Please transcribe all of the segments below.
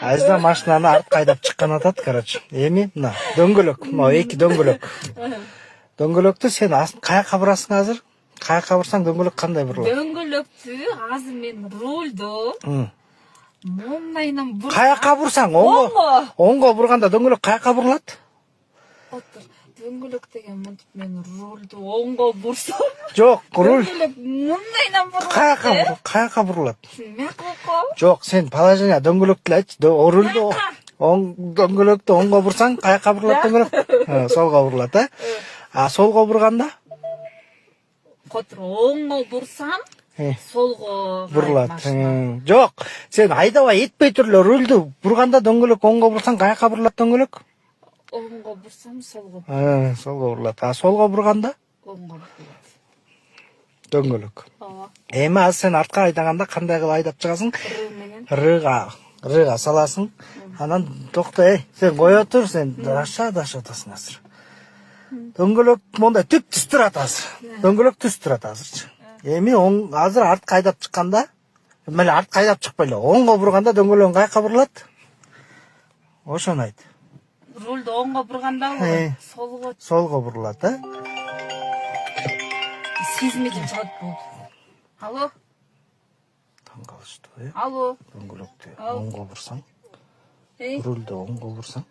Айзда машинаны артқа айдап шыққан атат, короче. Эми, мына, дөңгөлөк, мына эки дөңгөлөк. Дөңгөлөктү сен каяка бурасың азыр? Каяка бурсаң дөңгөлөк кандай бурулат? Дөңгөлөктү азыр мен рулду мондайынан бурсам. Каяка бурсаң, оңго бурганда дөңгөлөк каяка бурулат? Отур. Дөңгөлөк деген мынтип мен рулду оңго бурсам. Жок, руль. Дөңгөлөк мондайынан бурулат. Каяка бурулат? Мякко. Жок, сен положение дөңгөлөктү айтчы. Рулду дөңгөлөктү оңго бурсаң, каяка бурулат дөңгөлөк? Солго бурулат, а солго бурганда? Отур, оңго бурсам, солго бурулат. Жок, сен айдабай этпей туруп рулду бурганда дөңгөлөк оңго бурсаң, каяка бурулат дөңгөлөк? Оңго бурсам, солго. Солго бурулат. А солго бурганда? Оңго бурулат. Дөңгөлөк. Ооба. Эми азыр сен артка айдаганда кандай кылып айдап чыгасың? Рыга саласың. Анан токто, сен кое тур, сен даша атасың азыр. Дөңгөлөк мондай түп-түз турат азыр. Дөңгөлөк түз турат азырчы. Эми азыр артка айдап чыкканда, меле артка айдап чыкпай эле оңго бурганда дөңгөлөк каяка бурулат? Ошону айт. Рулду оңго бурганда солго. Солго бурулат, Сезмедим чалат болду. Алло. Таң калыштуу, Алло. Дөңгөлөктү оңго бурсаң, рулду оңго бурсаң,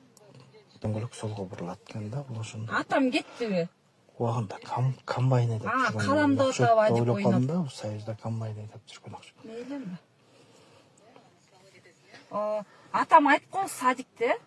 дөңгөлөк солго бурулат экен да, бул ошондо. Атам кеттиби? Убагында комбайн айдап жүргөн. Каламда отуруп айдап ойлоп да, Союзда комбайн айдап жүргөн окшойт. Мейлиби? Атам айткон садикте